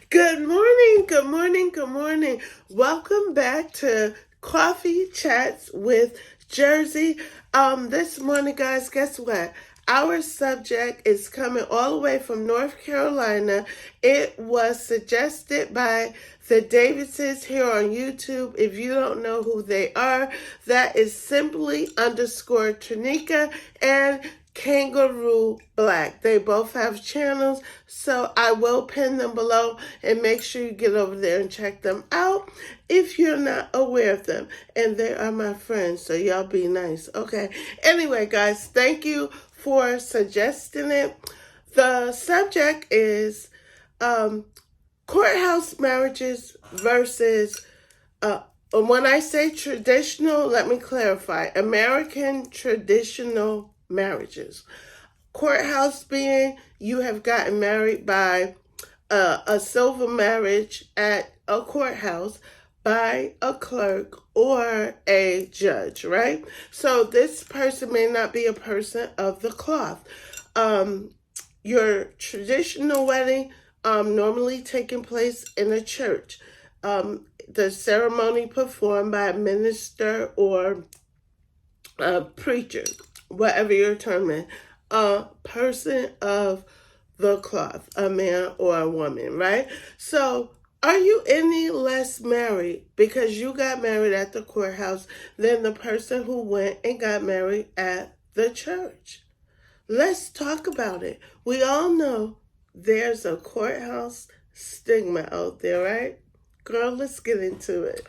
Good morning, good morning, good morning. Welcome back to Coffee Chats with Jersey. This morning, guys, guess what? Our subject is coming all the way from North Carolina. It was suggested by the Davises here on YouTube. If you don't know who they are, that is simply underscore Tranika and Kangaroo Black. They both have channels, so I will pin them below and make sure you get over there and check them out if you're not aware of them. And they are my friends, so y'all be nice, okay? Anyway, guys, thank you for suggesting it. The subject is courthouse marriages versus when I say traditional, let me clarify, American traditional marriages. Courthouse being you have gotten married by a civil marriage at a courthouse by a clerk or a judge, right? So this person may not be a person of the cloth. Your traditional wedding normally taking place in a church. The ceremony performed by a minister or a preacher, whatever your term is, a person of the cloth, a man or a woman, right? So are you any less married because you got married at the courthouse than the person who went and got married at the church? Let's talk about it. We all know there's a courthouse stigma out there, right? Girl, let's get into it.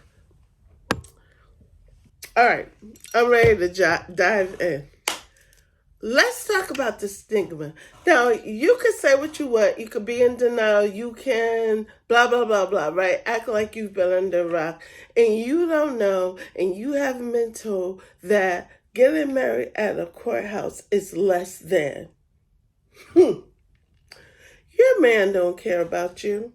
All right, I'm ready to dive in. Let's talk about the stigma. Now, you could say what you want. You could be in denial. You can blah, blah, blah, blah, right? Act like you've been under a rock. And you don't know, and you haven't been told that getting married at a courthouse is less than. Your man don't care about you.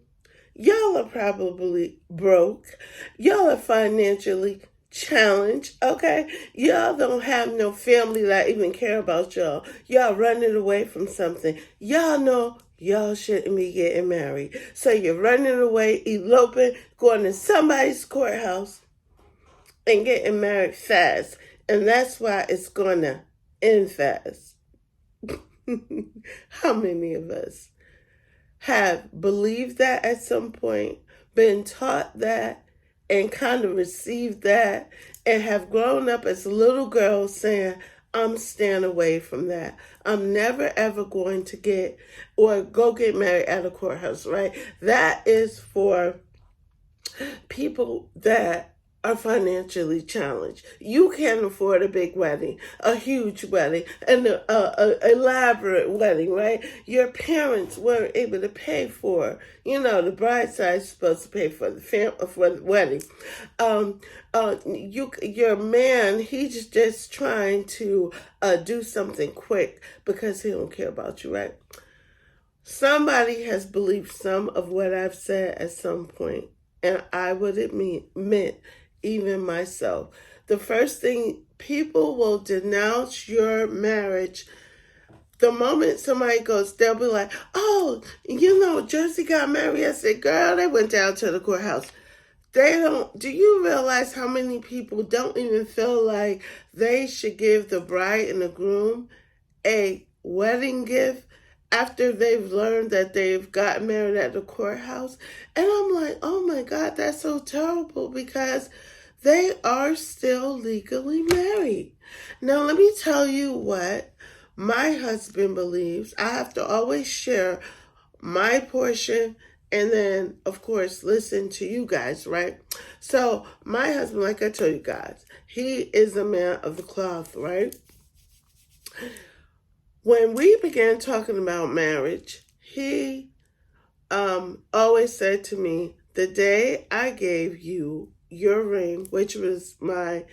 Y'all are probably broke. Y'all are financially challenged, okay? Y'all don't have no family that even care about y'all. Y'all running away from something. Y'all know y'all shouldn't be getting married. So you're running away, eloping, going to somebody's courthouse and getting married fast. And that's why it's going to end fast. How many of us have believed that at some point, been taught that, and kind of received that, and have grown up as little girls saying, I'm staying away from that. I'm never ever going to get or go get married at a courthouse, right? That is for people that are financially challenged. You can't afford a big wedding, a huge wedding, an elaborate wedding, right? Your parents weren't able to pay for, the bride side's supposed to pay for the wedding. Your man, he's just trying to do something quick because he don't care about you, right? Somebody has believed some of what I've said at some point, and I would admit, even myself, the first thing, people will denounce your marriage. The moment somebody goes, they'll be like, oh, Jersey got married. I said, girl, they went down to the courthouse. Do you realize how many people don't even feel like they should give the bride and the groom a wedding gift after they've learned that they've gotten married at the courthouse? And I'm like, oh my God, that's so terrible because they are still legally married. Now, let me tell you what my husband believes. I have to always share my portion and then, of course, listen to you guys, right? So my husband, like I told you guys, he is a man of the cloth, right? When we began talking about marriage, he always said to me, the day I gave you your ring, which was my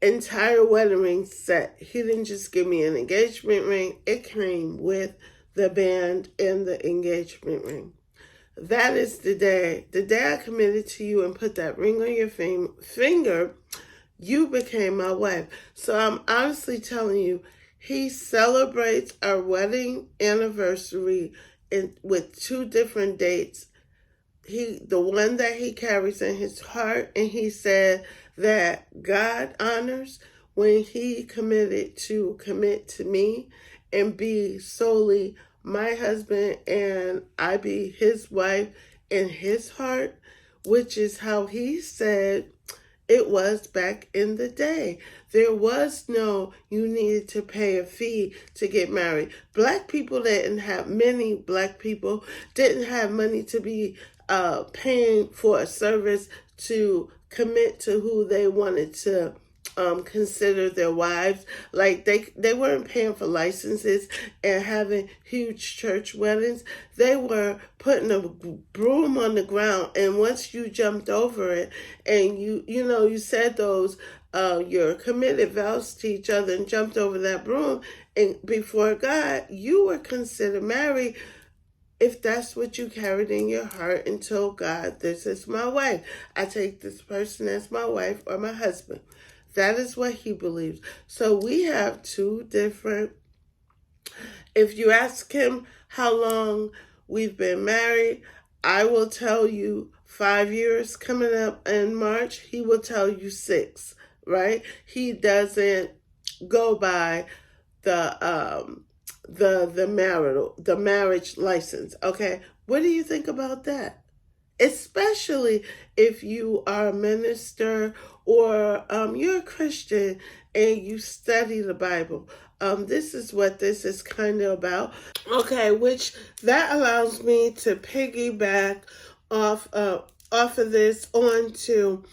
entire wedding ring set, he didn't just give me an engagement ring, it came with the band and the engagement ring. That is the day I committed to you and put that ring on your finger, you became my wife. So I'm honestly telling you, he celebrates our wedding anniversary with 2 different dates the one that he carries in his heart, and he said that God honors when he committed to commit to me and be solely my husband, and I be his wife in his heart, which is how he said it was back in the day. There was no, you needed to pay a fee to get married. Many black people didn't have money to be paying for a service to commit to who they wanted to consider their wives. Like they weren't paying for licenses and having huge church weddings. They were putting a broom on the ground, and once you jumped over it and you said those your committed vows to each other and jumped over that broom, and before God, you were considered married. If that's what you carried in your heart and told God, this is my wife. I take this person as my wife or my husband. That is what he believes. So we have two different. If you ask him how long we've been married, I will tell you 5 years coming up in March. He will tell you 6, right? He doesn't go by the marriage license. Okay. What do you think about that? Especially if you are a minister or you're a Christian and you study the Bible. This is what this is kind of about. Okay, which that allows me to piggyback off of this onto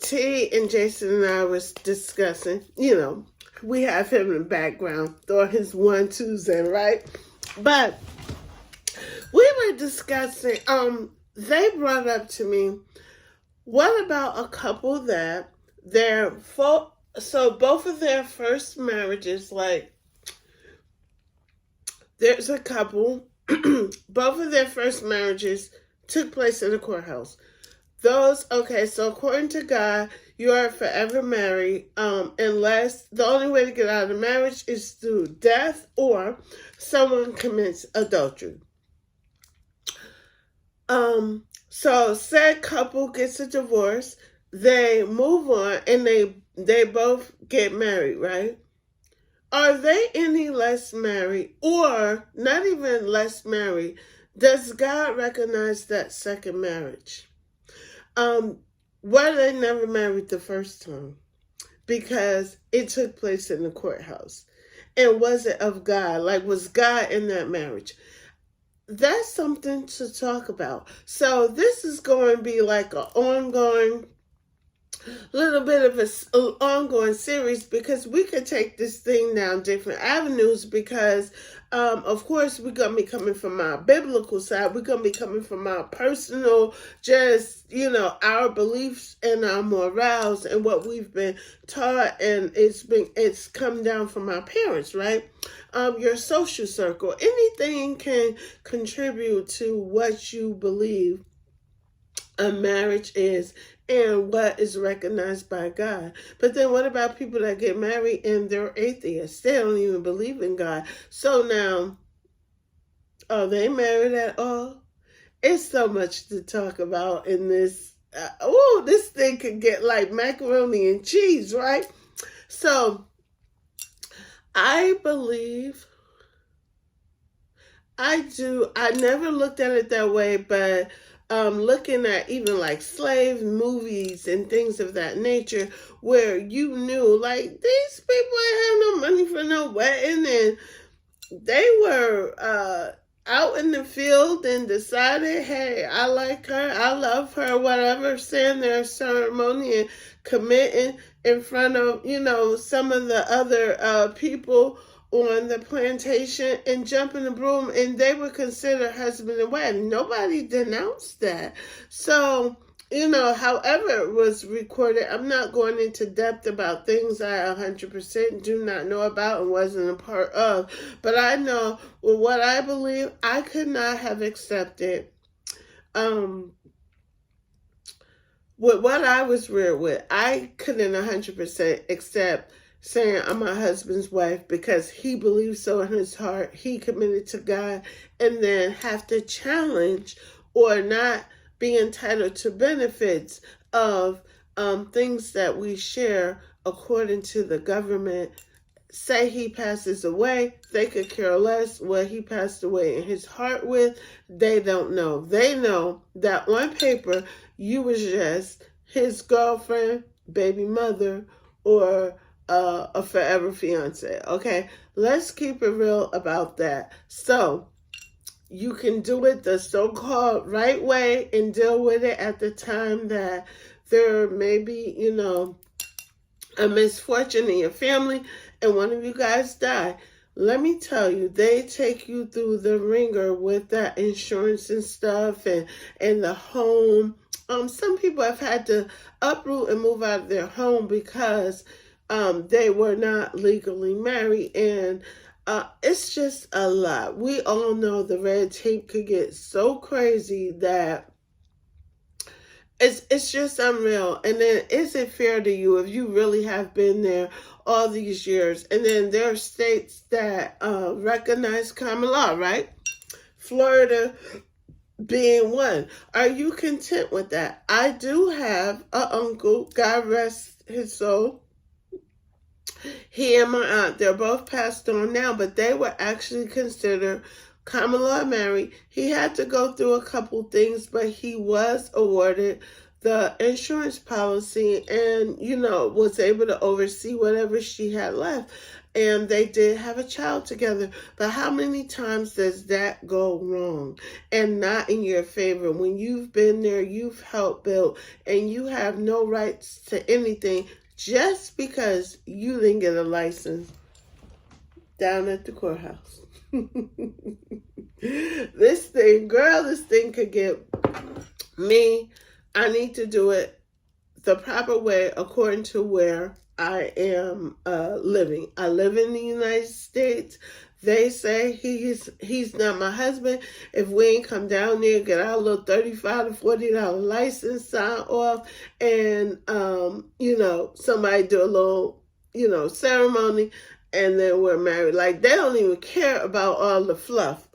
T and Jason and I was discussing. We have him in the background throwing his 1-2s in, right? But we were discussing. They brought up to me, what about a couple that so both of their first marriages, like there's a couple, both of their first marriages took place in the courthouse. So according to God, you are forever married, unless the only way to get out of the marriage is through death or someone commits adultery. So said couple gets a divorce, they move on, and they both get married, right? Are they any less married, or not even less married? Does God recognize that second marriage? Were they never married the first time? Because it took place in the courthouse. And was it of God? Like, was God in that marriage? That's something to talk about. So this is going to be like an ongoing, little bit of an ongoing series, because we could take this thing down different avenues, because of course we're going to be coming from our biblical side. We're going to be coming from our personal, just, our beliefs and our morals and what we've been taught, and it's come down from our parents, right? Your social circle, anything can contribute to what you believe a marriage is and what is recognized by God. But then what about people that get married and they're atheists? They don't even believe in God. So now, are they married at all? It's so much to talk about in this. This thing could get like macaroni and cheese, right? So I believe, I never looked at it that way, but looking at even like slave movies and things of that nature, where you knew like these people ain't have no money for no wedding, and they were out in the field and decided, hey, I like her, I love her, whatever, saying their ceremony and committing in front of, some of the other people on the plantation and jumping the broom, and they were considered husband and wife. Nobody denounced that. So, however it was recorded, I'm not going into depth about things I 100% do not know about and wasn't a part of. But I know, with what I believe, I could not have accepted with what I was reared with. I couldn't 100% accept saying I'm my husband's wife because he believes so in his heart, he committed to God, and then have to challenge or not be entitled to benefits of things that we share according to the government. Say he passes away, they could care less what he passed away in his heart with. They don't know. They know that on paper, you was just his girlfriend, baby mother, or a forever fiance. Okay, let's keep it real about that. So you can do it the so-called right way and deal with it at the time that there may be, a misfortune in your family and one of you guys die. Let me tell you, they take you through the ringer with that insurance and stuff and the home. Some people have had to uproot and move out of their home because they were not legally married, and it's just a lot. We all know the red tape could get so crazy that it's just unreal. And then, is it fair to you if you really have been there all these years? And then there are states that recognize common law, right? Florida being one. Are you content with that? I do have an uncle, God rest his soul. He and my aunt, they're both passed on now, but they were actually considered common law married. He had to go through a couple things, but he was awarded the insurance policy and, was able to oversee whatever she had left. And they did have a child together. But how many times does that go wrong and not in your favor when you've been there, you've helped build, and you have no rights to anything just because you didn't get a license down at the courthouse? This thing could get me. I need to do it the proper way according to where I am living. I live in the United States. They say he's not my husband if we ain't come down there, get our little $35 to $40 license sign off, and somebody do a little ceremony, and then we're married. Like, they don't even care about all the fluff.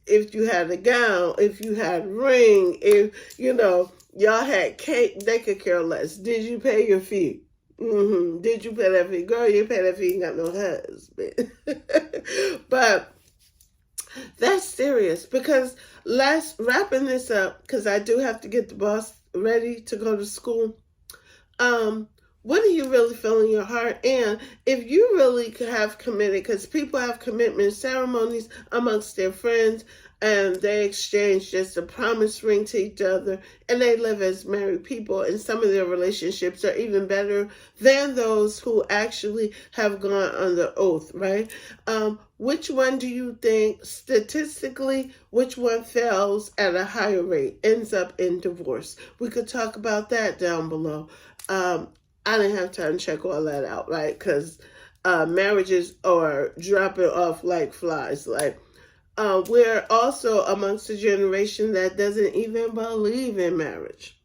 If you had a gown, if you had a ring, if y'all had cake, they could care less. Did you pay your fee? Did you pay that fee? Girl, you pay that fee, you ain't got no husband. But that's serious, because wrapping this up, because I do have to get the boss ready to go to school. What do you really feel in your heart? And if you really have committed, because people have commitment ceremonies amongst their friends, and they exchange just a promise ring to each other, and they live as married people, and some of their relationships are even better than those who actually have gone under oath, right? Which one do you think, statistically, which one fails at a higher rate, ends up in divorce? We could talk about that down below. I didn't have time to check all that out, right? Because marriages are dropping off like flies. Like, we're also amongst a generation that doesn't even believe in marriage.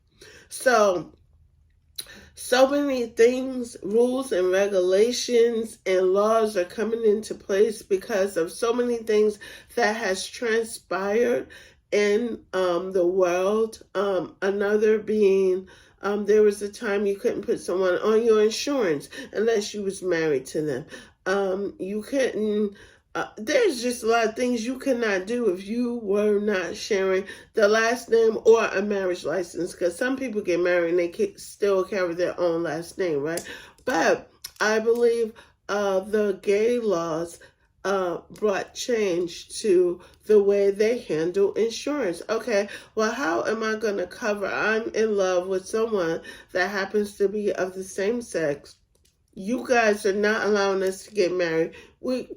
So many things, rules and regulations and laws are coming into place because of so many things that has transpired in the world. Another being, there was a time you couldn't put someone on your insurance unless you was married to them. You couldn't, there's just a lot of things you could not do if you were not sharing the last name or a marriage license, because some people get married and they still carry their own last name, right? But I believe the gay laws brought change to the way they handle insurance. Okay, well, how am I going to cover? I'm in love with someone that happens to be of the same sex. You guys are not allowing us to get married. We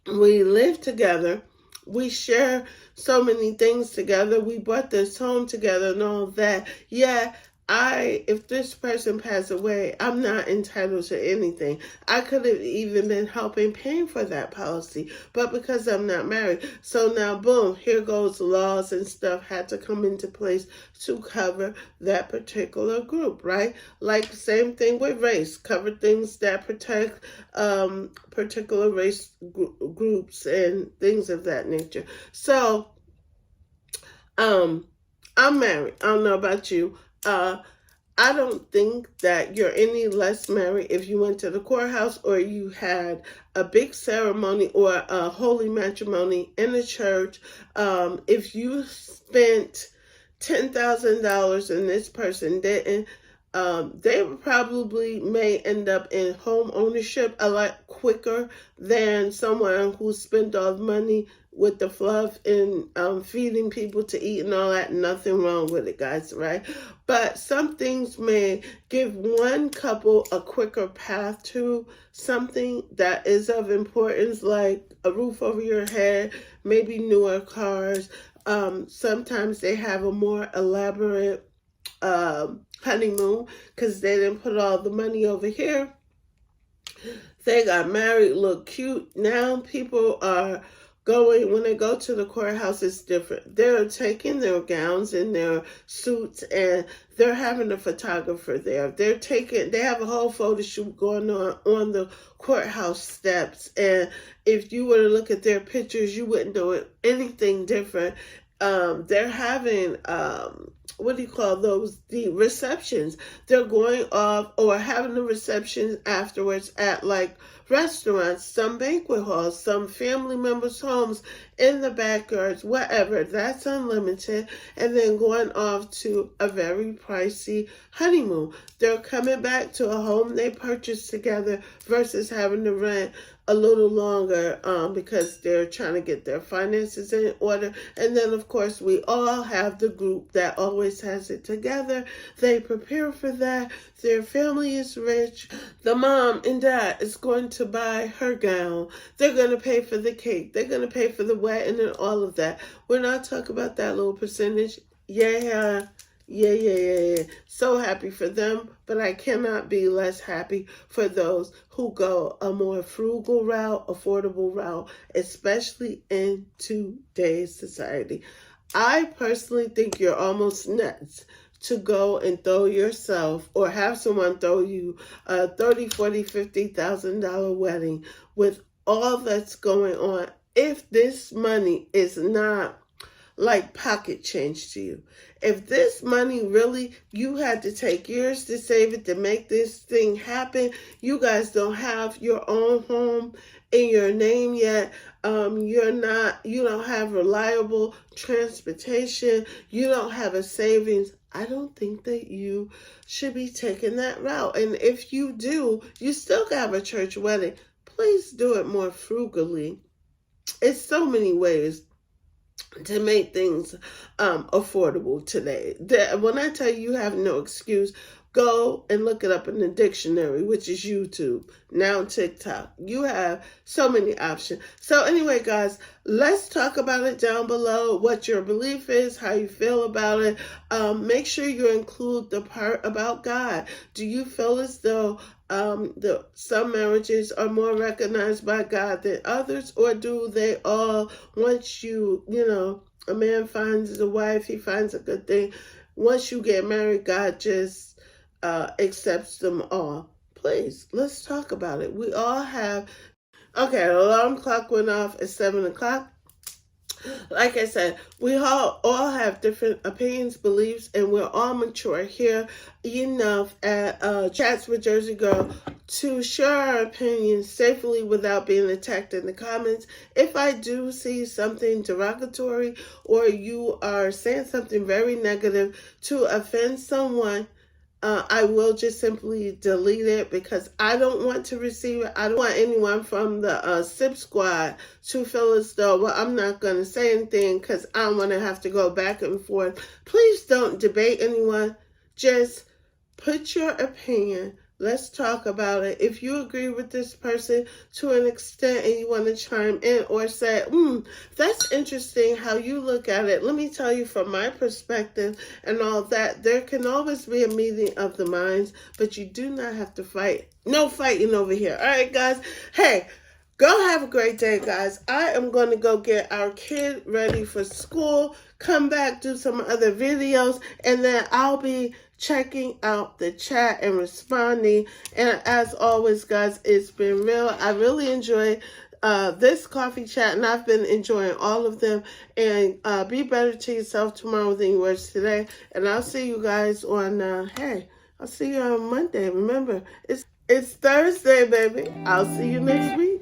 live together. We share so many things together. We bought this home together and all that. Yeah, if this person passed away, I'm not entitled to anything. I could have even been helping paying for that policy, but because I'm not married. So now, boom, here goes laws and stuff had to come into place to cover that particular group, right? Like, same thing with race, cover things that protect particular race groups and things of that nature. So, I'm married. I don't know about you. I don't think that you're any less married if you went to the courthouse or you had a big ceremony or a holy matrimony in the church. If you spent $10,000 and this person didn't, they probably may end up in home ownership a lot quicker than someone who spent all the money with the fluff and feeding people to eat and all that. Nothing wrong with it, guys, right? But some things may give one couple a quicker path to something that is of importance, like a roof over your head, maybe newer cars. Sometimes they have a more elaborate honeymoon because they didn't put all the money over here. They got married, look cute. Now people are going, when they go to the courthouse, it's different. They're taking their gowns and their suits and they're having a photographer there. They have a whole photo shoot going on the courthouse steps. And if you were to look at their pictures, you wouldn't do anything different. They're having, what do you call those? The receptions. They're going off or having the receptions afterwards at like restaurants, some banquet halls, some family members' homes, in the backyards, whatever. That's unlimited. And then going off to a very pricey honeymoon. They're coming back to a home they purchased together versus having to rent a little longer because they're trying to get their finances in order. And then, of course, we all have the group that always has it together. They prepare for that. Their family is rich. The mom and dad is going to buy her gown. They're going to pay for the cake. They're going to pay for the wedding and all of that. We're not talking about that little percentage. Yeah. So happy for them, but I cannot be less happy for those who go a more frugal route, affordable route, especially in today's society. I personally think you're almost nuts to go and throw yourself or have someone throw you a $30,000, $40,000, $50,000 wedding with all that's going on if this money is not like pocket change to you. If this money really, you had to take years to save it to make this thing happen, you guys don't have your own home in your name yet. You don't have reliable transportation. You don't have a savings. I don't think that you should be taking that route. And if you do, you still have a church wedding. Please do it more frugally. It's so many ways to make things affordable today. When I tell you have no excuse, go and look it up in the dictionary, which is YouTube, now TikTok. You have so many options. So anyway, guys, let's talk about it down below, what your belief is, how you feel about it. Make sure you include the part about God. Do you feel as though some marriages are more recognized by God than others, or do they all, once a man finds a wife, he finds a good thing. Once you get married, God just accepts them all? Please, let's talk about it. We all have, okay, the alarm clock went off at 7 o'clock. Like I said, we all have different opinions, beliefs, and we're all mature here enough at Chats with Jersey Girl to share our opinions safely without being attacked in the comments. If I do see something derogatory or you are saying something very negative to offend someone, I will just simply delete it because I don't want to receive it. I don't want anyone from the SIP squad to feel as though, well, I'm not going to say anything because I don't want to have to go back and forth. Please don't debate anyone. Just put your opinion. Let's talk about it. If you agree with this person to an extent and you want to chime in or say, that's interesting how you look at it. Let me tell you from my perspective and all that. There can always be a meeting of the minds, but you do not have to fight. No fighting over here. All right, guys. Hey, go have a great day, guys. I am going to go get our kid ready for school, come back, do some other videos, and then I'll be checking out the chat and responding. And as always, guys, it's been real. I really enjoy this coffee chat, and I've been enjoying all of them. And be better to yourself tomorrow than you were today. And I'll see you guys on, I'll see you on Monday. Remember, it's Thursday, baby. I'll see you next week.